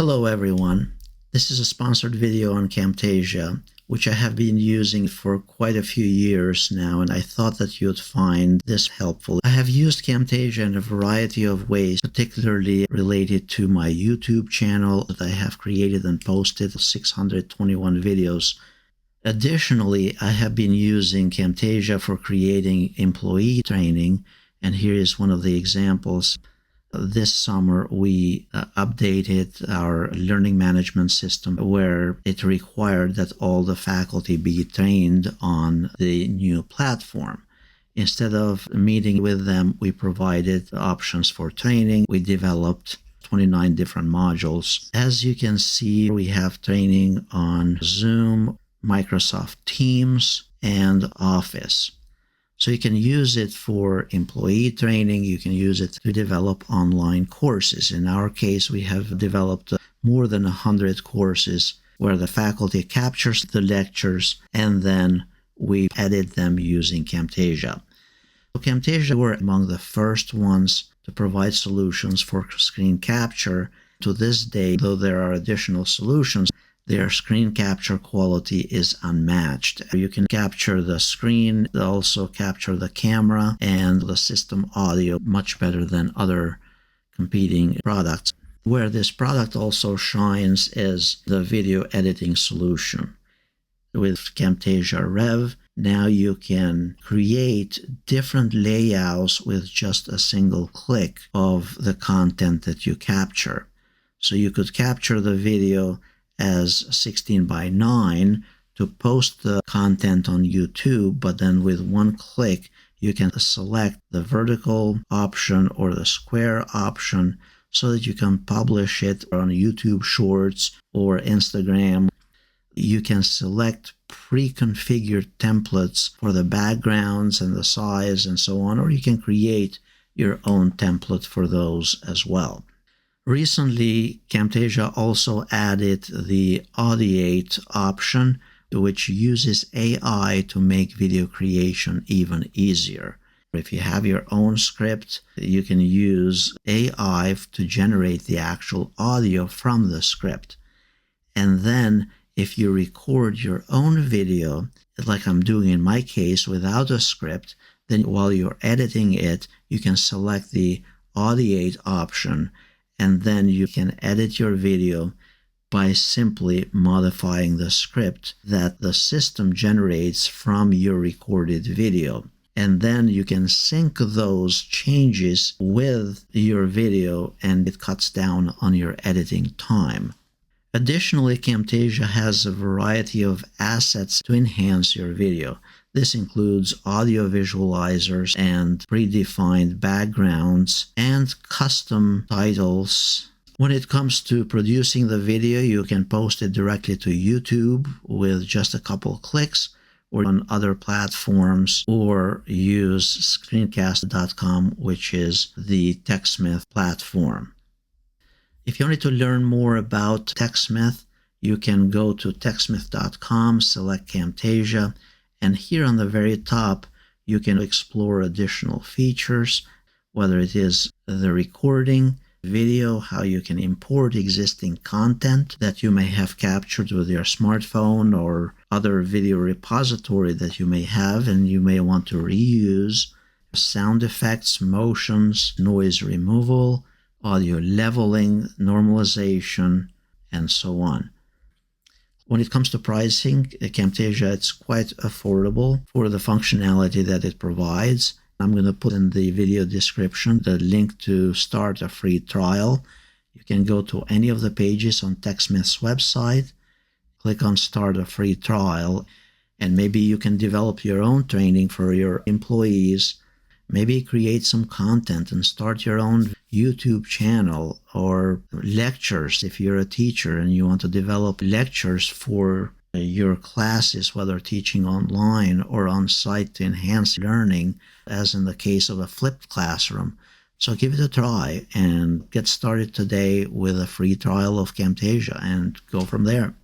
Hello everyone. This is a sponsored video on Camtasia, which I have been using for quite a few years now, and I thought that you'd find this helpful. I have used Camtasia in a variety of ways, particularly related to my YouTube channel that I have created and posted 621 videos. Additionally, I have been using Camtasia for creating employee training, and here is one of the examples. This summer, we updated our learning management system where it required that all the faculty be trained on the new platform. Instead of meeting with them, we provided options for training. We developed 29 different modules. As you can see, we have training on Zoom, Microsoft Teams, and Office. So you can use it for employee training. You can use it to develop online courses. In our case, we have developed more than 100 courses where the faculty captures the lectures and then we edit them using Camtasia. So Camtasia were among the first ones to provide solutions for screen capture. To this day, though there are additional solutions, their screen capture quality is unmatched. You can capture the screen, also capture the camera and the system audio much better than other competing products. Where this product also shines is the video editing solution. With Camtasia Rev, now you can create different layouts with just a single click of the content that you capture. So you could capture the video as 16 by 9 to post the content on YouTube, but then with one click you can select the vertical option or the square option so that you can publish it on YouTube Shorts or Instagram. You can select pre-configured templates for the backgrounds and the size and so on, or you can create your own template for those as well. Recently, Camtasia also added the Audiate option, which uses AI to make video creation even easier. If you have your own script, you can use AI to generate the actual audio from the script. And then if you record your own video, like I'm doing in my case without a script, then while you're editing it, you can select the Audiate option, and then you can edit your video by simply modifying the script that the system generates from your recorded video. And then you can sync those changes with your video, and it cuts down on your editing time. Additionally, Camtasia has a variety of assets to enhance your video. This includes audio visualizers and predefined backgrounds and custom titles. When it comes to producing the video, you can post it directly to YouTube with just a couple clicks, or on other platforms, or use screencast.com, which is the TechSmith platform. If you wanted to learn more about TechSmith, you can go to techsmith.com, select Camtasia, and here on the very top, you can explore additional features, whether it is the recording, video, how you can import existing content that you may have captured with your smartphone or other video repository that you may have and you may want to reuse, sound effects, motions, noise removal, audio leveling, normalization, and so on. When it comes to pricing, Camtasia, it's quite affordable for the functionality that it provides. I'm going to put in the video description the link to start a free trial. You can go to any of the pages on TechSmith's website, click on Start a Free Trial, and maybe you can develop your own training for your employees. Maybe create some content and start your own YouTube channel or lectures if you're a teacher and you want to develop lectures for your classes, whether teaching online or on-site to enhance learning, as in the case of a flipped classroom. So give it a try and get started today with a free trial of Camtasia and go from there.